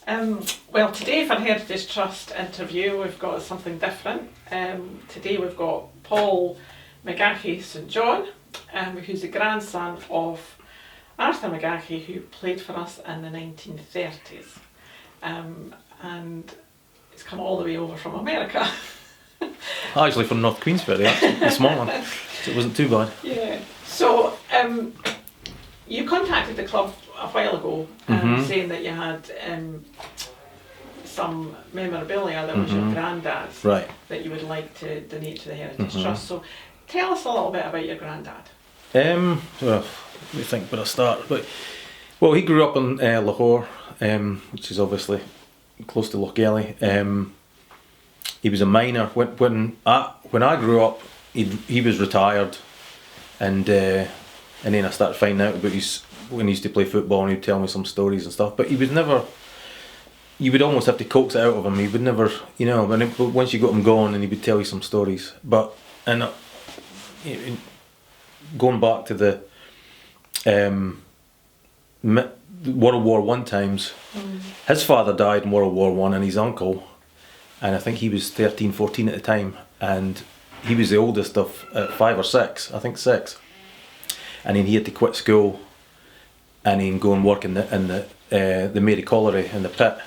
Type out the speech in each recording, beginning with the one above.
Well, today for Heritage Trust interview, we've got something different. Today we've got Paul McGachie St John, who's the grandson of Arthur McGachie, who played for us in the 1930s. And he's come all the way over from America. Actually from North Queensbury, a small one, so it wasn't too bad. Yeah. So, you contacted the club a while ago, saying that you had some memorabilia that was your granddad's, right, that you would like to donate to the Heritage Trust. So tell us a little bit about your granddad. Well, let me think where I start. Well, he grew up in Lahore, which is obviously close to Lochgelly. He was a miner. When I grew up, he was retired, and then I started finding out about when he used to play football, and he'd tell me some stories and stuff. But he was never. You would almost have to coax it out of him. He would never, once you got him going, and he would tell you some stories. But going back to the World War One times, his father died in World War One, and his uncle, and I think he was 13, 14 at the time, and he was the oldest of 5 or 6, I think 6, and then he had to quit school, and then go and work in the Mary Colliery in the pit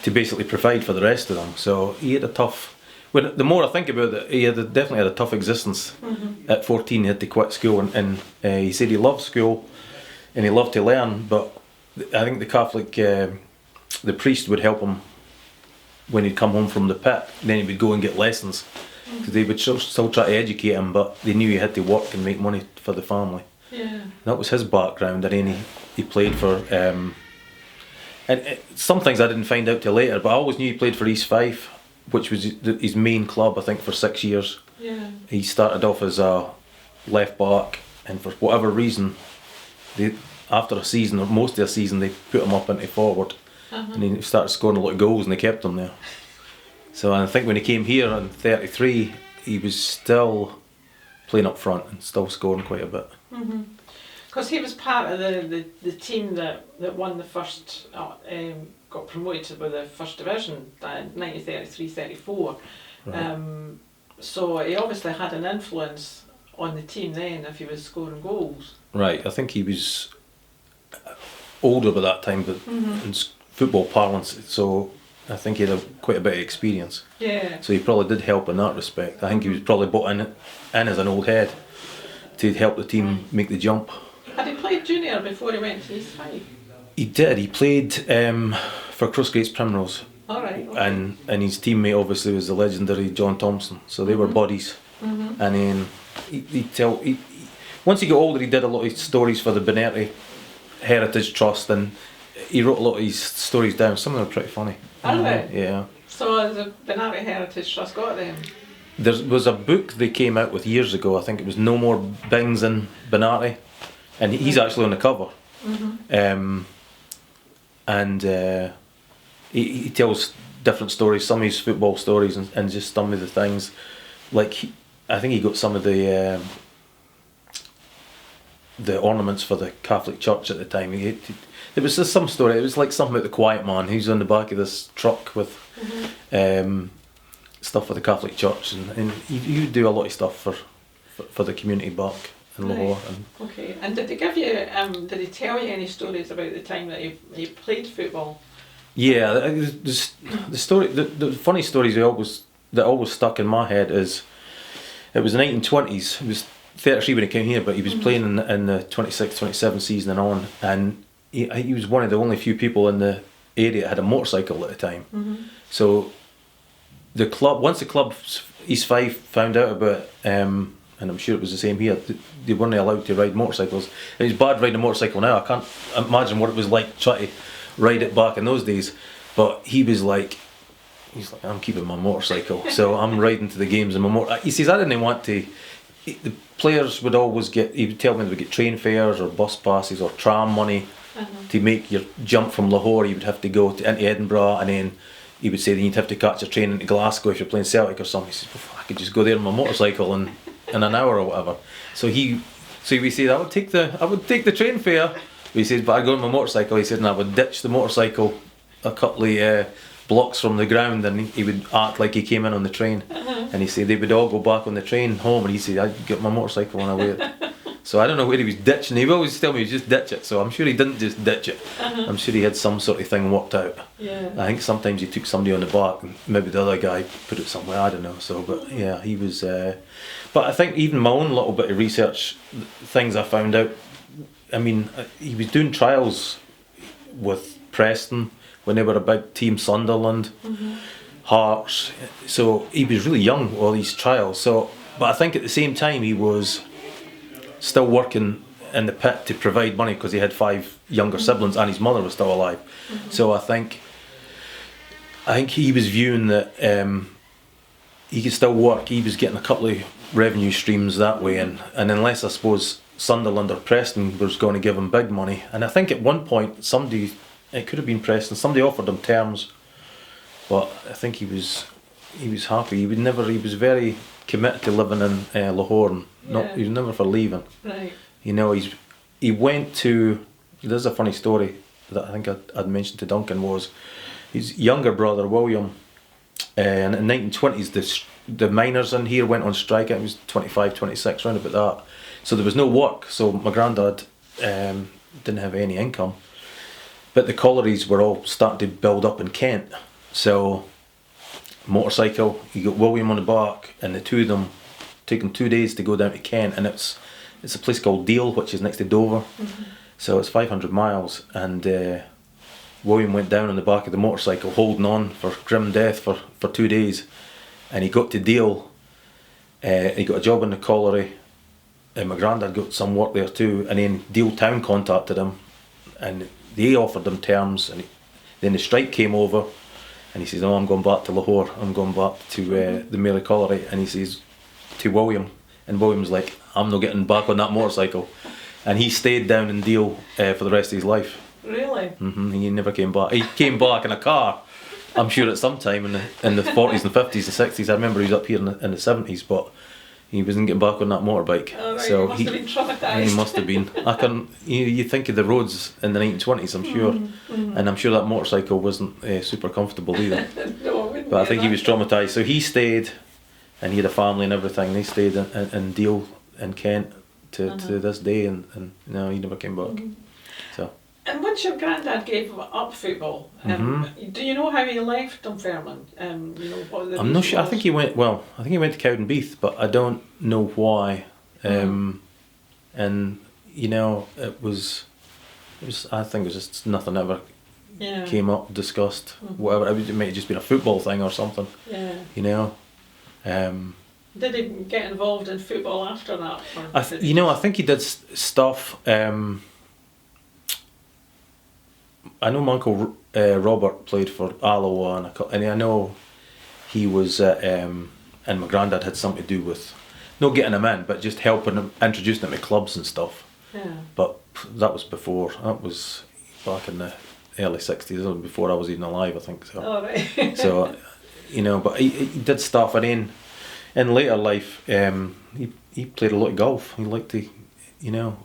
to basically provide for the rest of them. So he had a tough. The more I think about it, he definitely had a tough existence. At 14, he had to quit school, and he said he loved school, and he loved to learn. But I think the Catholic, the priest would help him when he'd come home from the pit. Then he would go and get lessons, because they would still try to educate him, but they knew he had to work and make money for the family. Yeah. That was his background, and then he played for. And some things I didn't find out till later, but I always knew he played for East Fife, which was his main club, I think, for 6 years. Yeah. He started off as a left back, and for whatever reason, after a season, or most of a season, they put him up into forward, and he started scoring a lot of goals, and they kept him there. So I think when he came here in 33, he was still playing up front and still scoring quite a bit. Because he was part of the team that won the first, got promoted with the first division in 1933-34. Right. So he obviously had an influence on the team then if he was scoring goals. Right, I think he was older by that time, but in football parlance, so I think he had quite a bit of experience. Yeah. So he probably did help in that respect. I think he was probably brought in as an old head to help the team make the jump. Had he played junior before he went to East Fife? He did. He played for Crossgates Primrose. All right. Okay. And his teammate obviously was the legendary John Thompson. So they were buddies. And then once he got older, he did a lot of stories for the Benetti Heritage Trust, and he wrote a lot of his stories down. Some of them are pretty funny. Are they? Yeah. So the Benetti Heritage Trust got them? There was a book they came out with years ago. I think it was No More Bings in Benetti, and he's actually on the cover. He tells different stories, some of his football stories, and just some of the things. Like I think he got some of the ornaments for the Catholic Church at the time. There was just some story. It was like something about the quiet man who's on the back of this truck with stuff for the Catholic Church, and he would do a lot of stuff for the community back in Lahore. Okay. And did they give you? Did they tell you any stories about the time that he played football? Yeah, the story. The funny stories that always stuck in my head is it was the 1920s. He was 33 when he came here, but he was playing in the 26-27 season and on, and he was one of the only few people in the area that had a motorcycle at the time. So the club, once the club East Fife found out about it, and I'm sure it was the same here, they weren't allowed to ride motorcycles. It was bad riding a motorcycle now. I can't imagine what it was like trying to ride it back in those days, but he's like, I'm keeping my motorcycle, so I'm riding to the games in my motor. He says, I didn't want to. The players would always get. He would tell me they would get train fares or bus passes or tram money to make your jump from Lahore. You would have to go into Edinburgh, and then he would say that you'd have to catch a train into Glasgow if you're playing Celtic or something. He says, well, I could just go there on my motorcycle in an hour or whatever. So we said I would take the train fare. He said, but I'd go on my motorcycle. He said, and I would ditch the motorcycle a couple of blocks from the ground, and he would act like he came in on the train. And he said they would all go back on the train home, and he said I'd get my motorcycle when I wear it. So I don't know where he was ditching. He would always tell me he just ditch it. So I'm sure he didn't just ditch it. I'm sure he had some sort of thing worked out. Yeah. I think sometimes he took somebody on the back, and maybe the other guy put it somewhere. I don't know. So, but yeah, he was. But I think even my own little bit of research, things I found out. I mean, he was doing trials with Preston when they were a big team, Sunderland, Hearts. So he was really young, all these trials. So, but I think at the same time he was still working in the pit to provide money because he had 5 younger siblings and his mother was still alive. So I think he was viewing that he could still work. He was getting a couple of revenue streams that way, and unless I suppose Sunderland or Preston was going to give him big money, and I think at one point somebody, it could have been Preston, somebody offered him terms, but I think he was happy. He was very committed to living in Lahore, and he was never for leaving. Right. You know, he went to. There's a funny story that I think I'd mentioned to Duncan, was his younger brother William, and in the 1920s the miners in here went on strike. It was 25, 26, round about that. So there was no work. So my granddad didn't have any income, but the collieries were all starting to build up in Kent. So motorcycle, you got William on the back, and the two of them taking 2 days to go down to Kent, and it's a place called Deal, which is next to Dover. So it's 500 miles, and William went down on the back of the motorcycle holding on for grim death for 2 days, and he got to Deal. He got a job in the colliery, and my granddad got some work there too, and then Deal Town contacted him and they offered him terms, and then the strike came over and he says, "No, I'm going back to Lahore, I'm going back to the Mary Colliery," and he says to William, and William's like, "I'm not getting back on that motorcycle," and he stayed down in Deal for the rest of his life. Really? He never came back. He came back in a car, I'm sure, at some time in the 40s and 50s and 60s. I remember he was up here in the 70s, but he wasn't getting back on that motorbike. Oh, right. So he must have been traumatised. He must have been. You think of the roads in the 1920s, I'm sure, and I'm sure that motorcycle wasn't super comfortable either. No, I wouldn't. But I think he was traumatised. So he stayed, and he had a family and everything. They stayed in Deal in Kent to this day, and no, he never came back. So. And once your granddad gave up football, do you know how he left Dunfermline? You know what the I'm not reason sure. I was? think he went. Well, I think he went to Cowdenbeath, but I don't know why. And you know, it was. I think it was just nothing ever came up, discussed, whatever. It might have just been a football thing or something. Yeah. You know. Did he get involved in football after that? I think he did stuff. I know my uncle Robert played for Alloa, and I know he was, and my granddad had something to do with, not getting him in, but just helping him, introducing him to clubs and stuff. Yeah. But that was back in the early 60s, before I was even alive, I think. So. Oh, right. So, you know, but he did stuff, and then in later life, he played a lot of golf. He liked to, you know,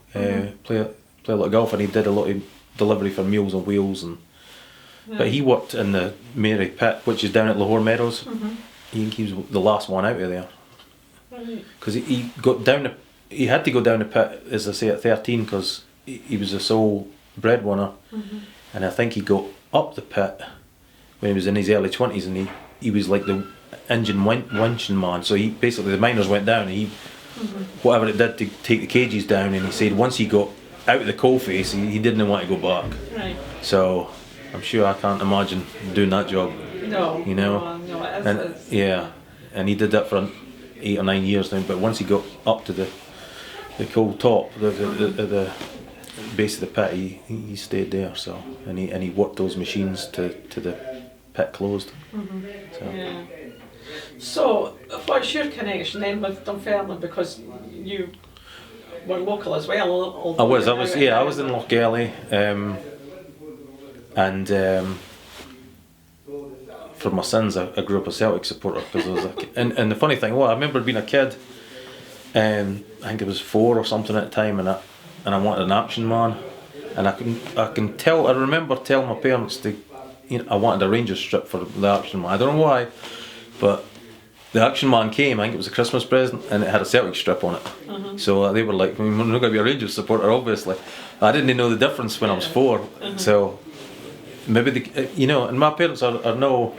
play a lot of golf, and he did a lot of delivery for Meals on Wheels, but he worked in the Mary Pit, which is down at Lahore Meadows. He was the last one out of there, because he had to go down the pit, as I say, at 13, because he was the sole breadwinner, and I think he got up the pit when he was in his early 20s, and he was like the engine winching man. So he basically, the miners went down, and he whatever it did to take the cages down, and he said once he got out of the coalface, he didn't want to go back. Right. So I'm sure I can't imagine doing that job. No. You know. No, yeah, and he did that for 8 or 9 years now. But once he got up to the coal top, the base of the pit, he stayed there. So and he worked those machines to the pit closed. So. Yeah. So what's your connection then with Dunfermline, because you were local as well? I was in Lochgelly, and for my sins I grew up a Celtic supporter, because I was and the funny thing, I remember being a kid, I think it was 4 or something at the time, and I wanted an action man, and I remember telling my parents to I wanted a Rangers strip for the Action Man. I don't know why, but the Action Man came. I think it was a Christmas present, and it had a Celtic strip on it. So they were like, "We're not going to be a Rangers supporter, obviously." I didn't know the difference when I was 4. So maybe and my parents are no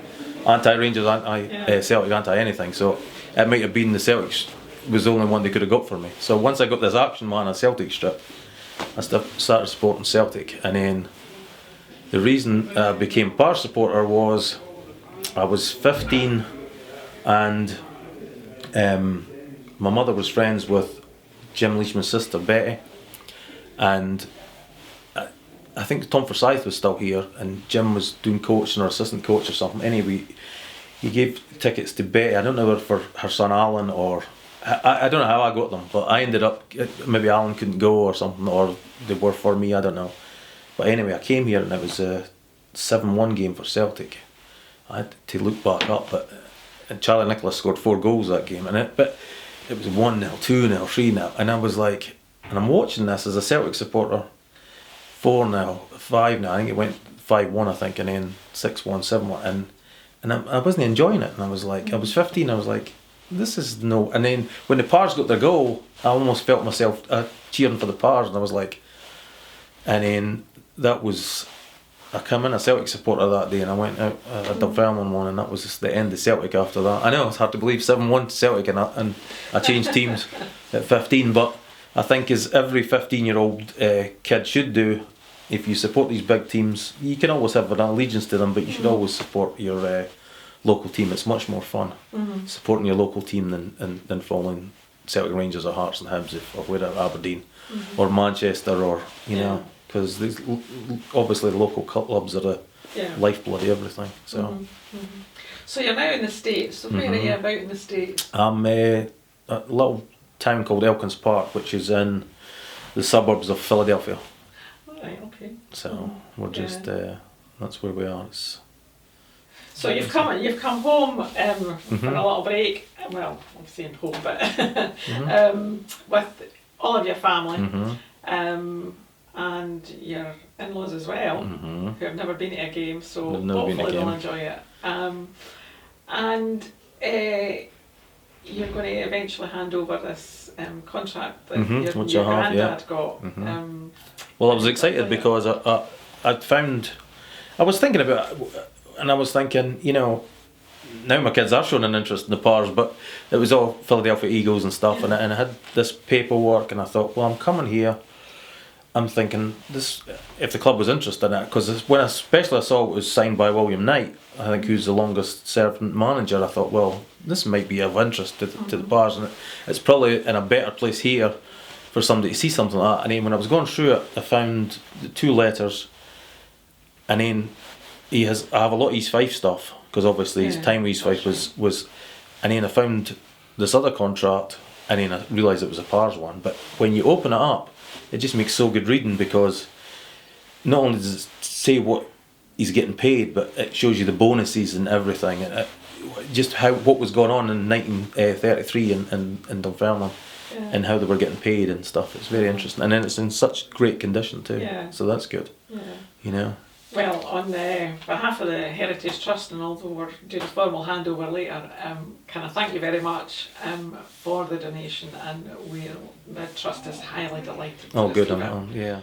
anti-Rangers, anti-Celtic, anti-anything. So it might have been the Celtics was the only one they could have got for me. So once I got this Action Man, a Celtic strip, I started supporting Celtic, and then the reason I became Pars supporter was I was 15, and my mother was friends with Jim Leishman's sister Betty, and I think Tom Forsyth was still here, and Jim was doing coaching or assistant coach or something. Anyway, he gave tickets to Betty. I don't know whether for her son Alan or I don't know how I got them, but I ended up, maybe Alan couldn't go or something, or they were for me, I don't know. But anyway, I came here and it was a 7-1 game for Celtic. I had to look back up, but Charlie Nicholas scored 4 goals that game, but it was 1-0, 2-0, 3-0, and I was like, and I'm watching this as a Celtic supporter, 4-0, 5-0, I think it went 5-1, I think, and then 6-1, 7-1, and I wasn't enjoying it, and I was like, I was 15, I was like, this is no. And then when the Pars got their goal, I almost felt myself cheering for the Pars, and I was like, and then that was, I came in a Celtic supporter that day, and I went out a Dunfermline one, and that was just the end of Celtic after that. I know it's hard to believe 7-1 Celtic, and I changed teams at 15, but I think as every 15-year-old kid should do, if you support these big teams, you can always have an allegiance to them, but you should always support your local team. It's much more fun supporting your local team than following Celtic, Rangers or Hearts and Hibs or whatever, Aberdeen or Manchester, or know, because obviously the local clubs are the lifeblood of everything. So so you're now in the States, so where are you about in the States? I'm a little town called Elkins Park, which is in the suburbs of Philadelphia. Right, okay. So we're just that's where we are. So you've come home for a little break. Well, I'm saying home, but with all of your family and your in-laws as well, who have never been to a game. So hopefully they'll enjoy it. And you're going to eventually hand over this contract that your granddad got. Well, I was excited because I found, I was thinking about it, and I was thinking, now my kids are showing an interest in the Pars, but it was all Philadelphia Eagles and stuff, and I had this paperwork, and I thought, well, I'm coming here, I'm thinking, this, if the club was interested in it, because especially I saw it was signed by William Knight, I think, who's the longest serving manager, I thought, well, this might be of interest to the Pars, and it's probably in a better place here for somebody to see something like that. And then when I was going through it, I found the 2 letters, and then I have a lot of East Fife stuff, because obviously his time with East Fife was, and then I found this other contract, and then I realised it was a Pars one. But when you open it up, it just makes so good reading, because not only does it say what he's getting paid, but it shows you the bonuses and everything, and just what was going on in 1933 in Dunfermline, and how they were getting paid and stuff. It's very interesting, and then it's in such great condition too. So that's good. Well, on behalf of the Heritage Trust, and although we're doing a formal handover later, can I thank you very much for the donation, and the Trust is highly delighted. Oh, good, yeah.